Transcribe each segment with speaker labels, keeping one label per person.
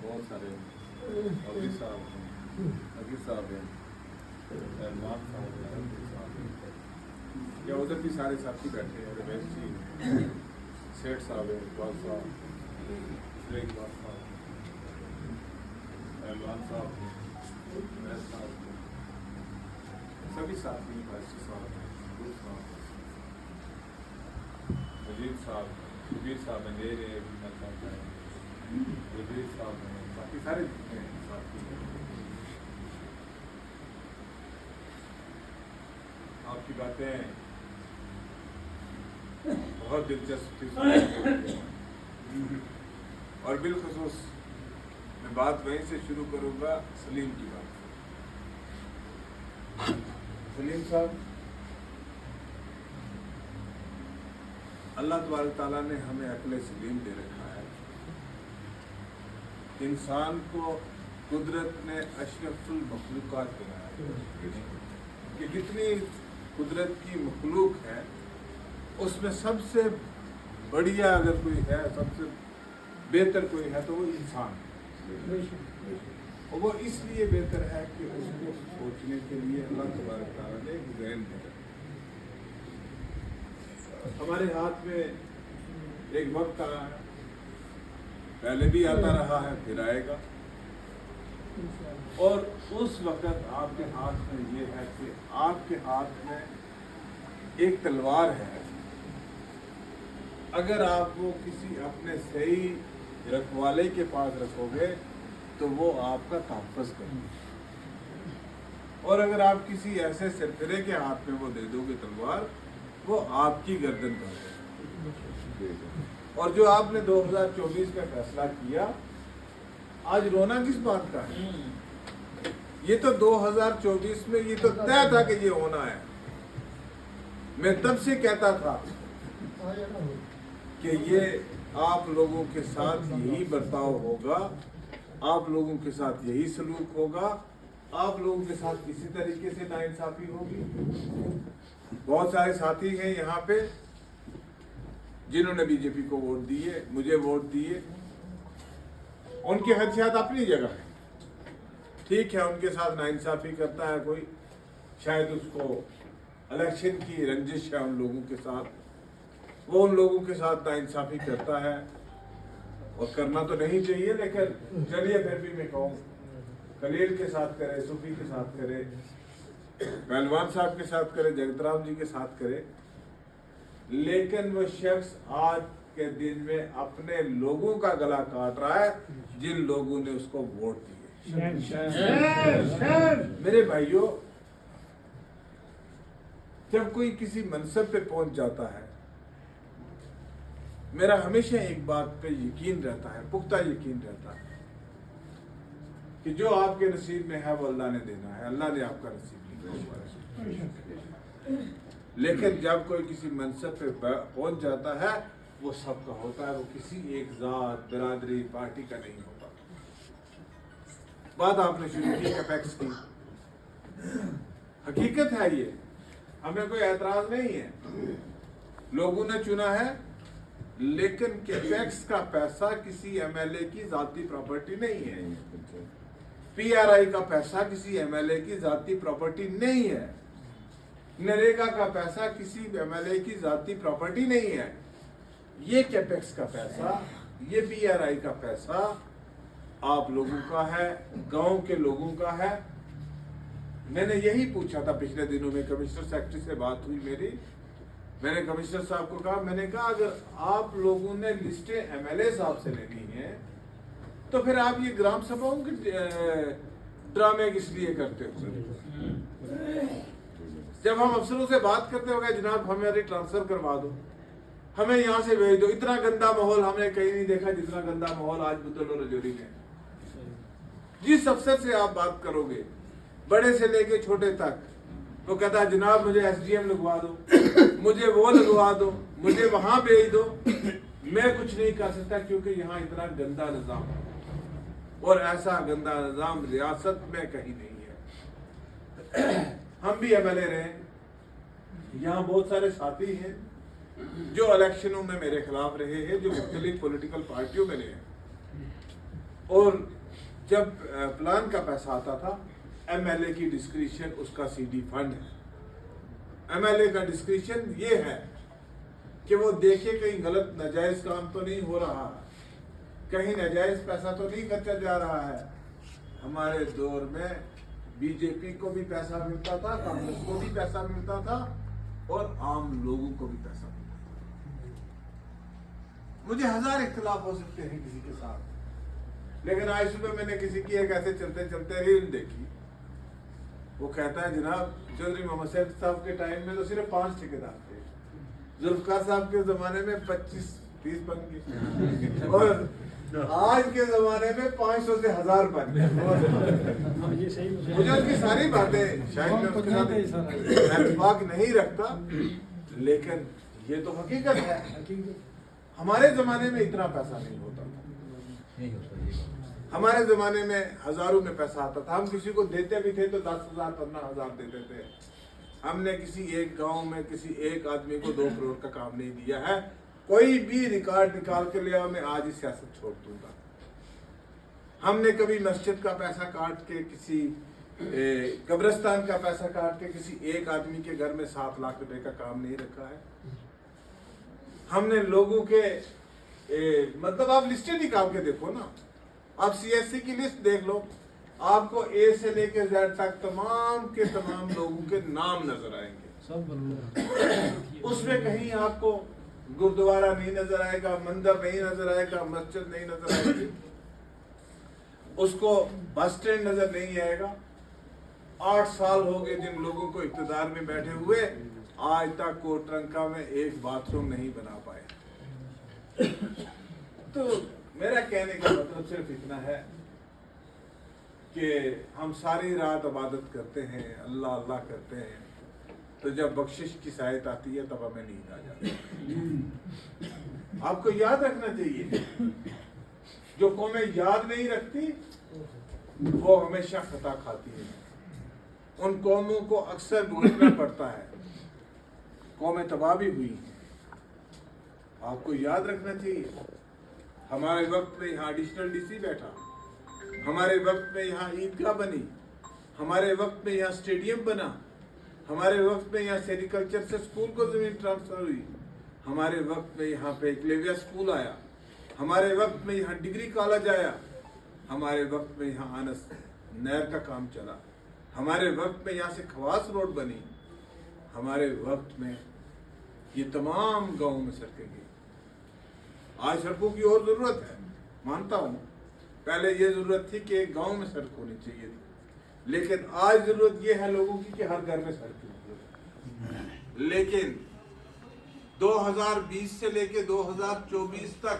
Speaker 1: बहुत सारे अभी साहब हैं, अभी साहब हैं, रहमान साहब हैं, अब्दुल साहब हैं, या उधर भी सारे साथी बैठे हैं, रमेश जी हैं, सेठ साहब हैं, इकबाल साहब, इकबाल साहब, रहमान साहब हैं, रमेश साहब हैं, सभी साथी भाषी साहब हैं, गुरु साहब हैं, मजीद साहब, कबीर साहब हैं, ले रहे भी मैं चाहता है, रबीर साहब हैं, बाकी सारे जितने साथी हैं। आपकी बातें बहुत दिलचस्प थी और बिलखुसूस मैं बात वहीं से शुरू करूंगा सलीम की बात से। सलीम साहब, अल्लाह तबारक ताला ने हमें अक्ल सलीम दे रखा है। इंसान को कुदरत ने अशरफुल मखलूकात बनाया कि जितनी कुदरत की मखलूक है उसमें सबसे बढ़िया अगर कोई है, सबसे बेहतर कोई है तो वो इंसान है। और वो इसलिए बेहतर है कि उसको सोचने के लिए अल्लाह तबारक ताला ने एक ज़हन दिया। हमारे हाथ में एक वक्त आया है, पहले भी आता रहा है, फिर आएगा, और उस वक्त आपके हाथ में ये है कि आपके हाथ में एक तलवार है। अगर आप वो किसी अपने सही रखवाले के पास रखोगे तो वो आपका तहफ़्फ़ुज़ करेगा, और अगर आप किसी ऐसे सरफिरे के हाथ में वो दे दोगे तलवार, वो आपकी गर्दन काटेगा। और जो आपने 2024 में फैसला किया, आज रोना किस बात का है? ये तो 2024 में ये तो तय था कि ये होना है। मैं तब से कहता था कि ये आप लोगों के साथ यही बर्ताव होगा, आप लोगों के साथ यही सलूक होगा, आप लोगों के साथ इसी तरीके से नाइंसाफी होगी। बहुत सारे साथी हैं यहाँ पे जिन्होंने बीजेपी को वोट दिए, मुझे वोट दिए, उनकी हैसियत अपनी जगह है, ठीक है। उनके साथ नाइंसाफी करता है कोई, शायद उसको इलेक्शन की रंजिश है उन लोगों के साथ, वो उन लोगों के साथ नाइंसाफी करता है और करना तो नहीं चाहिए, लेकिन चलिए फिर भी मैं कहूँ खलील के साथ करे, सूफी के साथ करे, पहलवान साहब के साथ करे, जगत राम जी के साथ करे, लेकिन वो शख्स आज के दिन में अपने लोगों का गला काट रहा है जिन लोगों ने उसको वोट दिए। मेरे भाइयों, जब कोई किसी मनसब पे पहुंच जाता है, मेरा हमेशा एक बात पे यकीन रहता है, पुख्ता यकीन रहता है कि जो आपके नसीब में है वो अल्लाह ने देना है, अल्लाह ने आपका नसीब लिखा। लेकिन जब कोई किसी मनसब पे पहुंच जाता है, वो सबका होता है, वो किसी एक जात, बिरादरी, पार्टी का नहीं होता। बात आपने शुरू की कैपेक्स की, हकीकत है ये, हमें कोई एतराज नहीं है, लोगों ने चुना है, लेकिन कैपेक्स का पैसा किसी एमएलए की जाती प्रॉपर्टी नहीं है, पीआरआई का पैसा किसी एमएलए की जाती प्रॉपर्टी नहीं है, नरेगा का पैसा किसी एमएलए की जाती प्रॉपर्टी नहीं है। ये कैपेक्स का पैसा, ये पीआरआई का पैसा आप लोगों का है, गांव के लोगों का है। मैंने यही पूछा था पिछले दिनों में, कमिश्नर सेक्रेटरी से बात हुई मेरी, मैंने कमिश्नर साहब को कहा, मैंने कहा अगर आप लोगों ने लिस्टें एमएलए साहब से लेनी है तो फिर आप ये ग्राम सभाओं के ड्रामे किस लिए करते हो? जब हम अफसरों से बात करते हो, जनाब हमारी ट्रांसफर करवा दो, हमें यहाँ से भेज दो, इतना गंदा माहौल हमने कहीं नहीं देखा जितना गंदा माहौल आज बुद्धलो रजौरी में। जिस अफसर से आप बात करोगे, बड़े से लेके छोटे तक, वो कहता है जनाब मुझे एसडीएम लगवा दो, मुझे वो लगवा दो, मुझे वहां भेज दो, मैं कुछ नहीं कर सकता क्योंकि यहाँ इतना गंदा निजाम है, और ऐसा गंदा निजाम रियासत में कहीं नहीं है। हम भी एमएलए रहे, यहाँ बहुत सारे साथी हैं जो इलेक्शनों में मेरे खिलाफ रहे हैं, जो मुख्तलिफ पॉलिटिकल पार्टियों में रहे हैं, और जब प्लान का पैसा आता था, एमएलए की डिस्क्रिप्शन उसका सीडी फंड है। एमएलए का डिस्क्रिप्शन ये है कि वो देखे कहीं गलत नाजायज काम तो नहीं हो रहा है, कहीं नाजायज पैसा तो नहीं खर्चा जा रहा है। हमारे दौर में बीजेपी को भी पैसा मिलता था, कांग्रेस को भी पैसा मिलता था और आम लोगों को भी पैसा मिलता था। मुझे हजार इख्तिलाफ हो सकते हैं किसी के साथ, लेकिन आज सुबह मैंने किसी की एक ऐसे चलते चलते रील देखी। वो कहता है जनाब चौधरी मोहम्मद सैयद साहब के टाइम में तो सिर्फ 5 ठेकेदार थे, जुल्फकार साहब के जमाने में 25-30 बन गए और आज के जमाने में 500 से 1000 बन गए। मुझे उसकी सारी बातें शायद मैं उसके साथ इत्तेफाक नहीं रखता, लेकिन ये तो हकीकत है। हमारे जमाने में इतना पैसा नहीं होता था। हमारे जमाने में हजारों में पैसा आता था। हम किसी को देते भी थे तो 10,000 15,000 देते थे। हमने किसी एक गांव में किसी एक आदमी को 2 करोड़ का काम नहीं दिया है। कोई भी रिकॉर्ड निकाल के लिया, मैं आज ही सियासत छोड़ दूंगा। हमने कभी मस्जिद का पैसा काट के, किसी कब्रिस्तान का पैसा काट के किसी एक आदमी के घर में 7 लाख रुपए का काम नहीं रखा है। हमने लोगों के मतलब आप लिस्टें निकाल के देखो ना, आप सीएससी की लिस्ट देख लो, आपको ए से लेकर जेड तक तमाम के तमाम लोगों के नाम नजर आएंगे। उसमें कहीं आपको गुरुद्वारा नहीं नजर आएगा, मंदिर नहीं नजर आएगा, मस्जिद नहीं नजर आएगी, उसको बस स्टैंड नजर नहीं आएगा। 8 साल हो गए जिन लोगों को इक़्तिदार में बैठे हुए, आज तक कोटरंका में एक बाथरूम नहीं बना पाए। तो मेरा कहने का मतलब सिर्फ इतना है कि हम सारी रात इबादत करते हैं, अल्लाह अल्लाह करते हैं, तो जब बख्शिश की सायत आती है तब हमें नींद आ जाती है। आपको याद रखना चाहिए, जो कौमें याद नहीं रखती वो हमेशा खता खाती है। उन कौमों को अक्सर भुगतना पड़ता है। कौमें तबाह भी हुई हैं, आपको याद रखना चाहिए। हमारे वक्त में यहाँ एडिशनल डीसी बैठा, हमारे वक्त में यहाँ ईदगाह बनी, हमारे वक्त में यहाँ स्टेडियम बना, हमारे वक्त में यहाँ सेरिकल्चर से स्कूल को जमीन ट्रांसफर हुई, हमारे वक्त में यहाँ पे एक लेविया स्कूल आया, हमारे वक्त में यहाँ डिग्री कॉलेज आया, हमारे वक्त में यहाँ आनस नहर का काम चला, हमारे वक्त में यहाँ से खवास रोड बनी, हमारे वक्त में ये तमाम गाँव में सड़कें गई। आज सड़कों की और जरूरत है, मानता हूँ। पहले ये जरूरत थी कि एक गांव में सड़क होनी चाहिए थी, लेकिन आज जरूरत ये है लोगों की कि हर घर में सड़क हो। लेकिन 2020 से लेके 2024 तक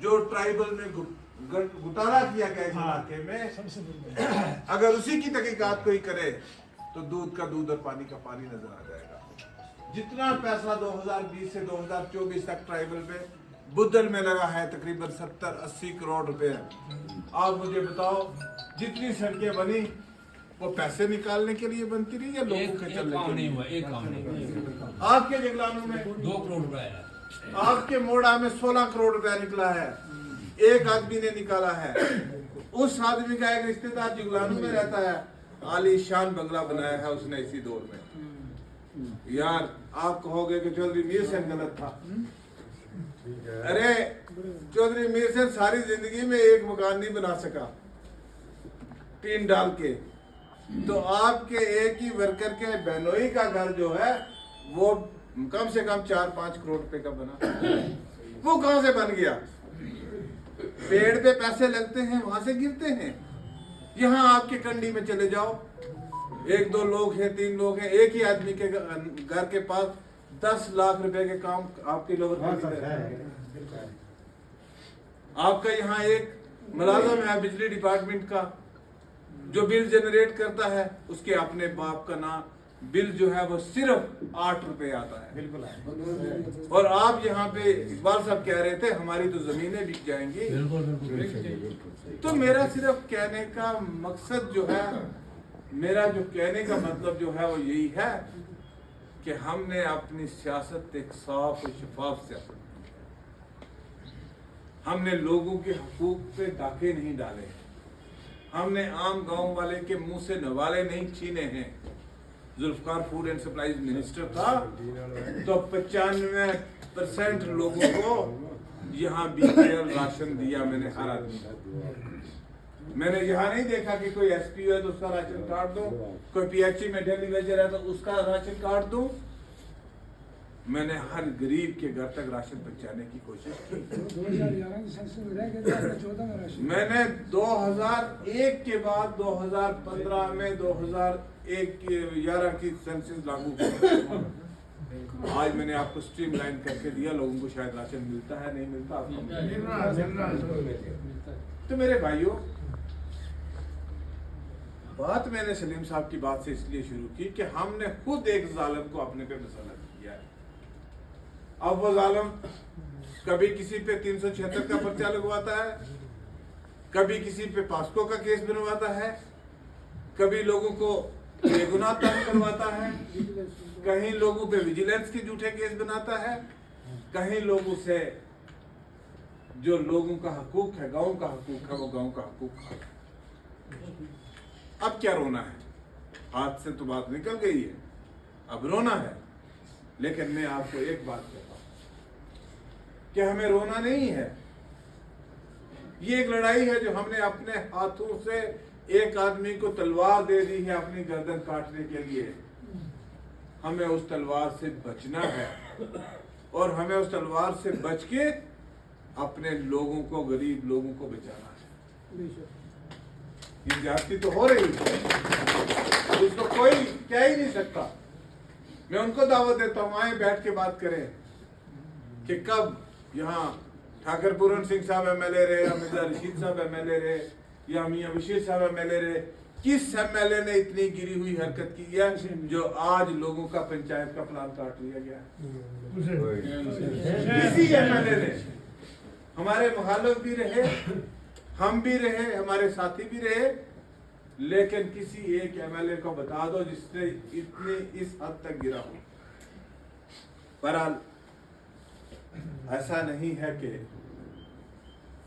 Speaker 1: जो ट्राइबल में घोटाला किया गया इस इलाके में, अगर उसी की तहकीकात कोई करे तो दूध का दूध और पानी का पानी नजर आ जाएगा। जितना पैसा 2020 से 2024 तक ट्राइबल पे बुद्धल में लगा है, तकरीबन 70-80 करोड़ रुपए। आप मुझे बताओ, जितनी सड़कें बनी वो पैसे निकालने के लिए बनती रही या लोगों के चलने के लिए?
Speaker 2: एक काम नहीं हुआ।
Speaker 1: आपके जगलानों में
Speaker 2: 2 करोड़ रुपए,
Speaker 1: आपके मोड़ा में 16 करोड़ रुपया निकला है, एक आदमी ने निकाला है। उस आदमी का एक रिश्तेदार जगलानों में रहता है, आलीशान बंगला बनाया है उसने इसी दौर में। यार आप कहोगे कि चौधरी मीर सेन गलत था। अरे चौधरी मीर सेन सारी जिंदगी में एक मकान नहीं बना सका टीन डाल के, तो आपके एक ही वर्कर के बहनोई का घर जो है वो कम से कम 4-5 करोड़ रुपए का बना। वो कहां से बन गया? पेड़ पे पैसे लगते हैं, वहां से गिरते हैं। यहाँ आपके कंडी में चले जाओ, 1-2 लोग हैं, 3 लोग हैं, एक ही आदमी के घर के पास 10 लाख रुपए के काम आपके लोग। आपका यहाँ एक मुलाजम है बिजली डिपार्टमेंट का, जो बिल जनरेट करता है, उसके अपने बाप का नाम बिल जो है वो सिर्फ 8 रुपए आता है। बिल्कुल है। और आप यहाँ पे इकबाल साहब कह रहे थे हमारी तो जमीनें बिक जाएंगी। तो मेरा सिर्फ कहने का मकसद जो है, मेरा जो कहने का मतलब जो है वो यही है कि हमने अपनी सियासत एक साफ और शफाफ सियासत, हमने लोगों के हकूक पे डाके नहीं डाले। हमने आम गांव वाले के मुंह से नवाले नहीं छीने हैं। Zulfikar food and supplies minister था तो 95% लोगों को यहाँ बीपीएल राशन दिया मैंने हर आदमी को। मैंने यहाँ नहीं देखा कि कोई एसपी है तो उसका राशन कार्ड दो, कोई पीएचई में डेली वेजर है तो उसका राशन कार्ड दो। मैंने हर गरीब के घर तक राशन पहुंचाने की कोशिश की।
Speaker 3: 2011 की सेंसस में रह गए थे, 2014 में राशन।
Speaker 1: मैंने 2001 के बाद 2015 में 2001 की 11 की सेंसस लागू की। आज मैंने आपको स्ट्रीमलाइन करके दिया, लोगों को शायद राशन मिलता है नहीं मिलता आपको। तो मेरे भाइयों, बात मैंने सलीम साहब की बात से इसलिए शुरू की कि हमने खुद एक जालिम को अपने पे मसलत किया है। अब वो जालिम कभी किसी पे 376 का पर्चा लगवाता है, कभी किसी पे पास्को का केस बनवाता है, कभी लोगों को बेगुनाह तंग करवाता है, कहीं लोगों पे विजिलेंस के झूठे केस बनाता है, कहीं लोगों से जो लोगों का हकूक है, गांव का हकूक है, वो गांव का हकूक है। अब क्या रोना है? हाथ से तो बात निकल गई है, अब रोना है। लेकिन मैं आपको एक बात कहता हूं कि हमें रोना नहीं है। ये एक लड़ाई है जो हमने अपने हाथों से एक आदमी को तलवार दे दी है अपनी गर्दन काटने के लिए। हमें उस तलवार से बचना है और हमें उस तलवार से बच के अपने लोगों को, गरीब लोगों को बचाना है। ये ज्यादती तो हो रही है, उसको कोई कह ही नहीं सकता। मैं उनको दावत देता हूं, आए बैठ के बात करें कि कब यहाँ ठाकर पूरन सिंह साहब एमएलए रहे, या मिर्जा रशीद साहब एमएलए रहे, या मियां बशीर साहब एमएलए रहे, किस एमएलए ने इतनी गिरी हुई हरकत की है जो आज लोगों का पंचायत का प्लान काट लिया गया? किसी एमएलए ने। हमारे मुखालिफ भी रहे, हम भी रहे, हमारे साथी भी रहे, लेकिन किसी एक एमएलए को बता दो जिसने इतने इस हद तक गिरा हो। बहरहाल ऐसा नहीं है कि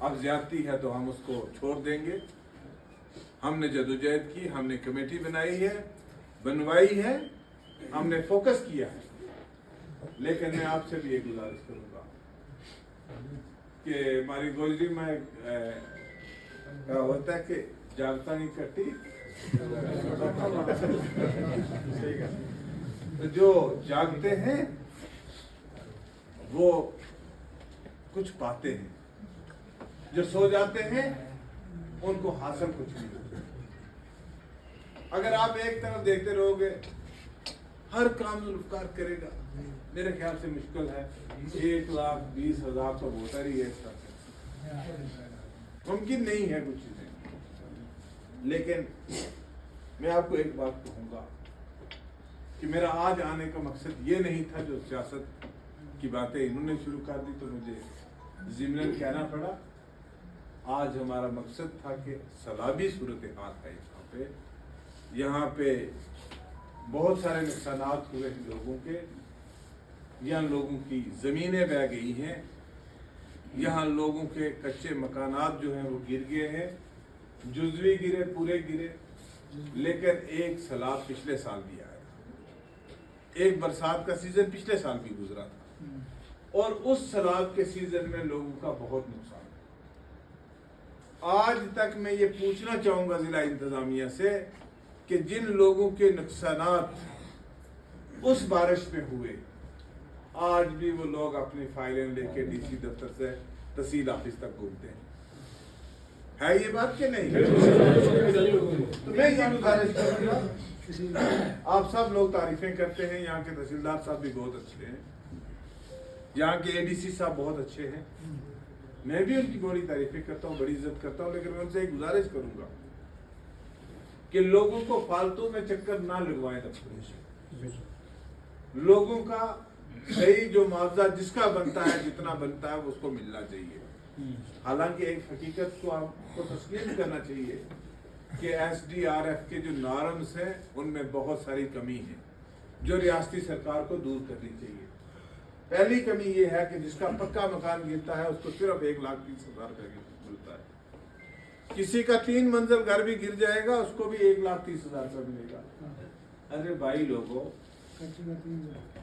Speaker 1: अब ज्यादती है तो हम उसको छोड़ देंगे। हमने जदोजहद की, हमने कमेटी बनाई है, बनवाई है, हमने फोकस किया है। लेकिन मैं आपसे भी एक गुजारिश करूंगा कि हमारी गोलजी में क्या होता है कि जागता नहीं करती। तो जो जागते हैं वो कुछ पाते हैं, जो सो जाते हैं उनको हासिल कुछ नहीं होता। अगर आप एक तरफ देखते रहोगे हर काम जुल्फकार करेगा, मेरे ख्याल से मुश्किल है 1,20,000 तो होता ही है। मुमकिन नहीं है कुछ चीजें। लेकिन मैं आपको एक बात कहूंगा कि मेरा आज आने का मकसद ये नहीं था जो सियासत की बातें इन्होंने शुरू कर दी तो मुझे ज़िम्नन कहना पड़ा। आज हमारा मकसद था कि सलाबी सूरत हाल है यहाँ पे बहुत सारे नुकसानात हुए हैं लोगों के। यहाँ लोगों की ज़मीनें बह गई हैं, यहाँ लोगों के कच्चे मकानात जो हैं वो गिर गए हैं, जुज़वी गिरे, पूरे गिरे। लेकिन एक सैलाब पिछले साल भी आया था, एक बरसात का सीज़न पिछले साल भी गुजरा था और उस सैलाब के सीज़न में लोगों का बहुत नुकसान। आज तक मैं ये पूछना चाहूँगा ज़िला इंतज़ामिया से कि जिन लोगों के नुकसानात उस बारिश में हुए, आज भी वो लोग अपनी फाइलें लेके डीसी दफ्तर से तहसील ऑफिस तक घूमते हैं। है ये बात कि नहीं? तो मैं ये गुजारिश करूँगा, आप सब लोग तारीफें करते हैं, यहाँ के तहसीलदार साहब भी बहुत अच्छे हैं, यहाँ के एडीसी साहब बहुत अच्छे हैं, मैं भी उनकी बड़ी तारीफें करता हूँ, बड़ी इज्जत करता हूँ। लेकिन मैं उनसे एक गुजारिश करूँगा कि लोगों को फालतू में चक्कर ना लगवाएं दफ्तरों से। लोगों का सही जो मुआवजा जिसका बनता है, जितना बनता है, उसको मिलना चाहिए। हालांकि एक हकीकत को आपको तस्लीम करना चाहिए कि SDRF के जो नॉर्म्स हैं उनमें बहुत सारी कमी है जो रियासती सरकार को दूर करनी चाहिए। पहली कमी ये है कि जिसका पक्का मकान गिरता है उसको सिर्फ 1,30,000 रुपये मिलता है। किसी का 3 मंजिल घर भी गिर जाएगा, उसको भी 1,30,000 रुपये मिलेगा। अरे भाई लोगों,
Speaker 3: कच्ची का 3,000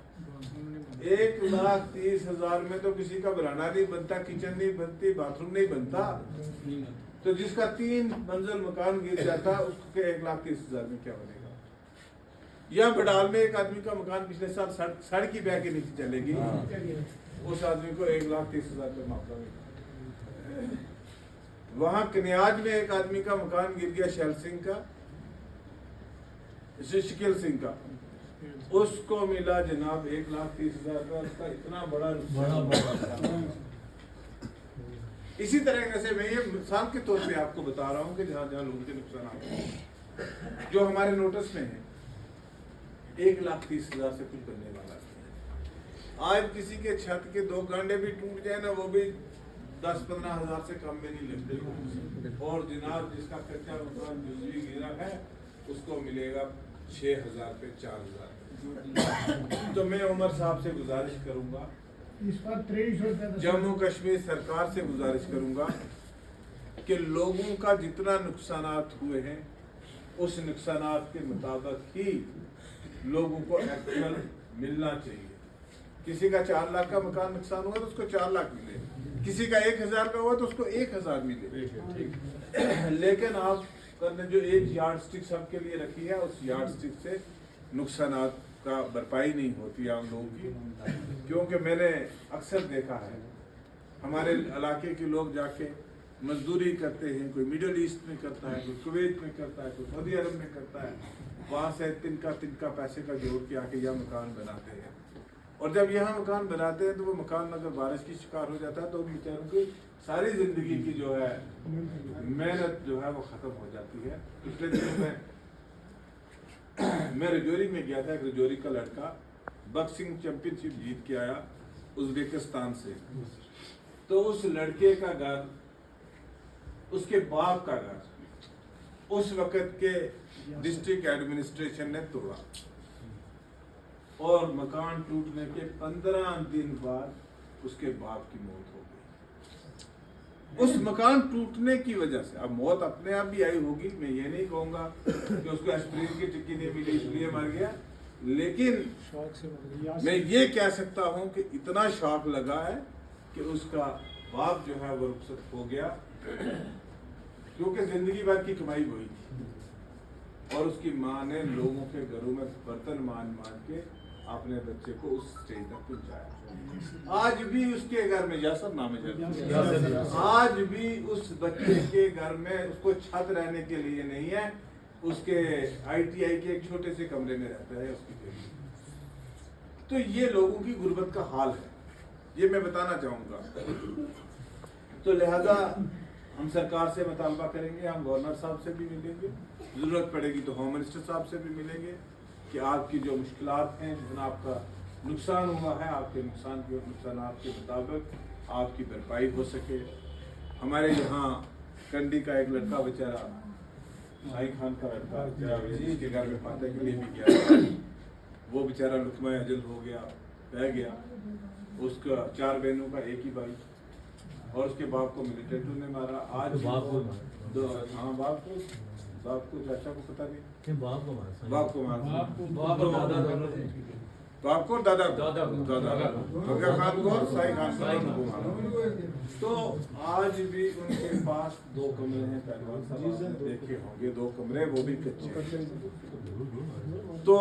Speaker 1: 1,30,000 में तो किसी का बराना नहीं बनता, किचन नहीं बनती, बाथरूम नहीं बनता। तो जिसका 3 मंजिल मकान गिर जाता, उसके 1,30,000 में क्या बनेगा? या बडाल में एक आदमी का मकान पिछले साल सड़क की बह के नीचे चलेगी, उस आदमी को 1,30,000 रुपये मुआवजा मिला। वहां कन्याज में एक आदमी का मकान गिर गया, शैल सिंह का, शिकिल सिंह का, उसको मिला जनाब 1,30,000 रुपये। उसका इतना बड़ा नुकसान। इसी तरह से मैं ये मिसाल के तौर पे आपको बता रहा हूँ कि जहाँ जहाँ लोगों के नुकसान आते हैं, जो हमारे नोटिस में है, 1,30,000 से कुछ बनने वाला नहीं। आज किसी के छत के 2 गांडे भी टूट जाए ना, वो भी 10-15 हजार से कम में नहीं लगते। और जनाब जिसका कच्चा मकान जुजवी गिरा है, उसको मिलेगा 6,000 पे 4,000। तो मैं उमर साहब से गुजारिश करूंगा,
Speaker 3: इस पर 2300 रुपये
Speaker 1: जम्मू कश्मीर सरकार से गुजारिश करूंगा कि लोगों का जितना नुकसानात हुए हैं, उस नुकसानात के मुताबिक ही लोगों को एक्चुअल मिलना चाहिए। किसी का 4 लाख का मकान नुकसान हुआ तो उसको 4 लाख मिले, किसी का 1,000 का हुआ तो उसको 1,000 मिले। लेकिन आपने जो एक यार्ड स्टिक सबके लिए रखी है, उस यार्ड स्टिक से नुकसानात का भरपाई नहीं होती आम लोगों की। क्योंकि मैंने अक्सर देखा है, हमारे इलाके के लोग जाके मजदूरी करते हैं, कोई मिडल ईस्ट में करता है, कोई कुवैत में करता है, कोई सऊदी अरब में करता है, वहाँ से तिनका पैसे का जोड़ के आके यह मकान बनाते हैं। और जब यहाँ मकान बनाते हैं तो वो मकान अगर बारिश की शिकार हो जाता है तो बेचारों की सारी जिंदगी की जो है मेहनत जो है वो खत्म हो जाती है। पिछले दिनों में मैं रजौरी में गया था, एक रजौरी का लड़का बॉक्सिंग चैंपियनशिप जीत के आया उज्बेकिस्तान से। तो उस लड़के का घर, उसके बाप का घर, उस वक्त के डिस्ट्रिक्ट एडमिनिस्ट्रेशन ने तोड़ा और मकान टूटने के 15 दिन बाद उसके बाप की मौत हो गई। उस मकान टूटने की वजह से। अब मौत अपने आप भी आई होगी, मैं ये नहीं कहूंगा कि उसको एस्पिरिन की टिक्की नहीं मिली इसलिए मर गया, लेकिन
Speaker 3: शौक से मर गया।
Speaker 1: मैं ये कह सकता हूं कि इतना शौक लगा है कि उसका बाप जो है वो रुखसत हो गया, क्योंकि जिंदगी भर की कमाई वही थी। और उसकी माँ ने लोगों के घरों में बर्तन मान के अपने बच्चे को उस स्टेज तक पहुंचाया। आज भी उसके घर में यासर नाम है, आज भी उस बच्चे के घर में उसको छत रहने के लिए नहीं है, उसके ITI के एक छोटे से कमरे में रहता है उसकी बेटी। तो ये लोगों की गुर्बत का हाल है, ये मैं बताना चाहूंगा। तो लिहाजा हम सरकार से मुतालबा करेंगे, हम गवर्नर साहब से भी मिलेंगे, जरूरत पड़ेगी तो होम मिनिस्टर साहब से भी मिलेंगे कि आपकी जो मुश्किलात हैं, जितना आपका नुकसान हुआ है, आपके नुकसान आपके मुताबिक आपकी भरपाई हो सके। हमारे यहाँ कंडी का एक लड़का बेचारा, शाही खान का लड़का बेचारा के घर में फाते के लिए भी गया, वो बेचारा लुकमा अजल हो गया, रह गया। उसका 4 बहनों का एक ही भाई, और उसके बाप को मिलिटेंट ने मारा। आज बाप को चाचा को पता नहीं, बाप को मारा, बाप को दादा बगा खान को और शाही खान को मारा। तो आज भी उनके पास 2 कमरे हैं, पहलवान साहब देखे होंगे, 2 कमरे, वो भी कच्चे। तो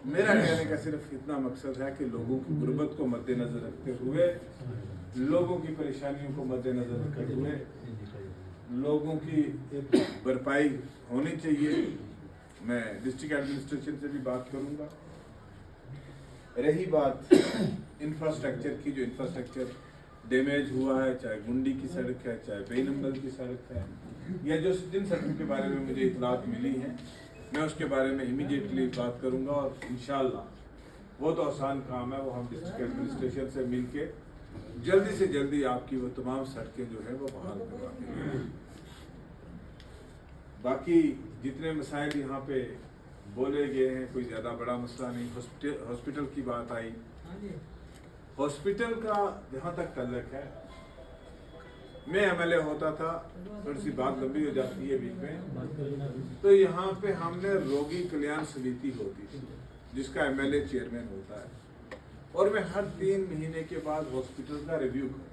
Speaker 1: मेरा कहने का सिर्फ इतना मकसद है कि लोगों की गुर्बत को मद्देनजर रखते हुए, लोगों की परेशानियों को मद्देनजर रखते हुए लोगों की भरपाई होनी चाहिए। मैं डिस्ट्रिक्ट एडमिनिस्ट्रेशन से भी बात करूंगा। रही बात इंफ्रास्ट्रक्चर की, जो इंफ्रास्ट्रक्चर डैमेज हुआ है, चाहे गुंडी की सड़क है, चाहे बेनंबल की सड़क है, या जो जिन सड़कों के बारे में मुझे इतलात मिली है, मैं उसके बारे में इमीडिएटली बात करूंगा। और इंशाल्लाह वो तो आसान काम है, वो हम डिस्ट्रिक्ट एडमिनिस्ट्रेशन से मिलके जल्दी से जल्दी आपकी वो तमाम सड़कें जो है वो बहाल करवा देंगे। बाकी जितने मसाइल यहाँ पे बोले गए हैं, कोई ज़्यादा बड़ा मसला नहीं। हॉस्पिटल की बात आई, हॉस्पिटल का जहाँ तक ताल्लुक है, मैं एमएलए होता था, थोड़ी सी बात लंबी हो जाती है बीच में, तो यहाँ पे हमने रोगी कल्याण समिति होती थी जिसका एमएलए चेयरमैन होता है, और मैं हर 3 महीने के बाद हॉस्पिटल का रिव्यू करता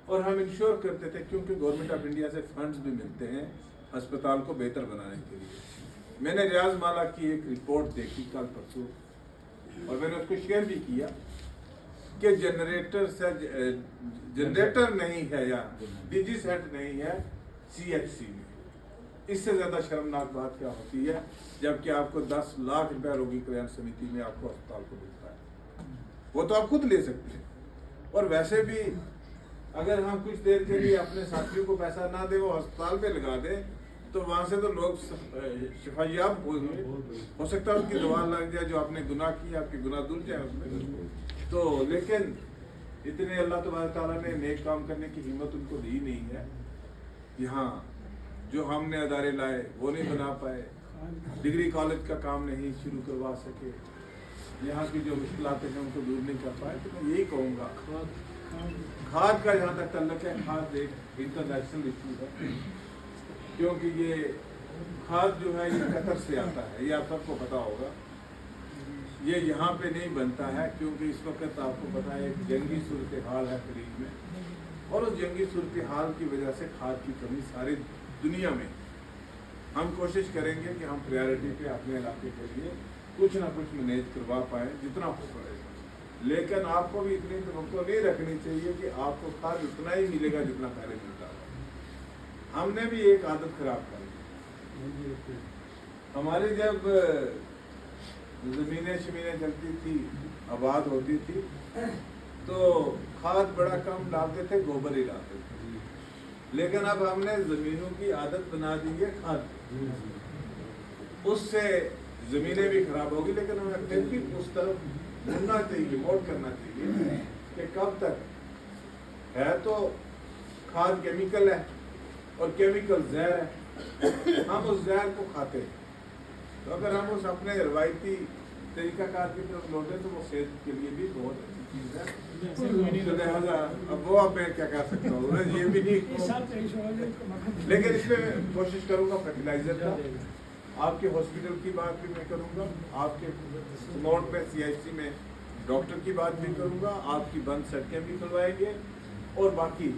Speaker 1: और हम इंश्योर करते थे, क्योंकि गवर्नमेंट ऑफ इंडिया से फंड्स भी मिलते हैं अस्पताल को बेहतर बनाने के लिए। मैंने रियाज माला की एक रिपोर्ट देखी कल परसों और मैंने उसको शेयर भी किया कि जनरेटर नहीं है या डीजी सेट नहीं है सीएचसी में। इससे ज्यादा शर्मनाक बात क्या होती है जबकि आपको 10 लाख रुपया रोगी कल्याण समिति में आपको अस्पताल को मिलता है, वो तो आप खुद ले सकते हैं। और वैसे भी अगर हम कुछ देर के लिए अपने साथियों को पैसा ना दे, वो अस्पताल पे लगा दे, तो वहां से तो लोग शिफायाब हो सकता है उसकी दवा लग जाए, जो आपने गुनाह किया आपके गुनाह धुल जाए उसमें। तो लेकिन इतने अल्लाह तबारक तआला ने नेक काम करने की हिम्मत उनको दी नहीं है। यहाँ जो हमने अदारे लाए वो नहीं बना पाए, डिग्री कॉलेज का काम नहीं शुरू करवा सके, यहाँ की जो मुश्किलात हैं उनको दूर नहीं कर पाए। तो मैं यही कहूँगा, खाद का जहाँ तक तल्लक है, खाद एक इंटरनेशनल इशू है, क्योंकि ये खाद जो है ये कतर से आता है, ये आप सबको पता होगा। ये यहाँ पे नहीं बनता है क्योंकि इस वक्त आपको पता है एक जंगी सूरत हाल है खरीद में, और उस जंगी सूरत हाल की वजह से खाद की कमी सारी दुनिया में। हम कोशिश करेंगे कि हम प्रायोरिटी पे अपने इलाके के लिए कुछ ना कुछ मैनेज करवा पाए जितना हो पड़ेगा, लेकिन आपको भी इतनी तवक्को नहीं रखनी चाहिए कि आपको खाद उतना ही मिलेगा जितना पहले मिलता था। हमने भी एक आदत खराब कर दी। हमारी जब जमीनें शमीनें चलती थी, आबाद होती थी, तो खाद बड़ा कम डालते थे, गोबर ही डालते थे। लेकिन अब हमने जमीनों की आदत बना दी है खाद, उससे जमीनें भी खराब होगी। लेकिन हमें फिर भी उस तरफ मुड़ना चाहिए, वोट करना चाहिए कि कब तक है तो खाद केमिकल है और केमिकल जहर है, हम उस जहर को खाते हैं। तो अगर हम उस अपने रवायती तरीकाकार की तरफ लौटे तो वो सेहत के लिए भी बहुत अच्छी चीज़ है। तो लिहाजा अब वो अब मैं क्या कर सकता हूँ, ये भी नहीं। लेकिन इसमें कोशिश करूँगा फर्टिलाइजर का, आपके हॉस्पिटल की बात भी मैं करूँगा, आपके स्मॉट में CIC में डॉक्टर की बात भी करूँगा, आपकी बंद सड़कें भी खुलवाएंगे, और बाकी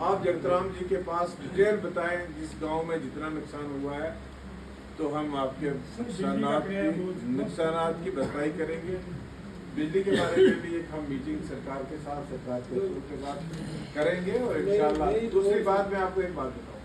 Speaker 1: आप जगतराम जी के पास डिटेल बताएं जिस गांव में जितना नुकसान हुआ है, तो हम आपके नुकसानात की भरपाई करेंगे। बिजली के बारे में भी एक हम मीटिंग सरकार के साथ करेंगे, और इंशाल्लाह दूसरी बात मैं आपको एक बात बताऊँ।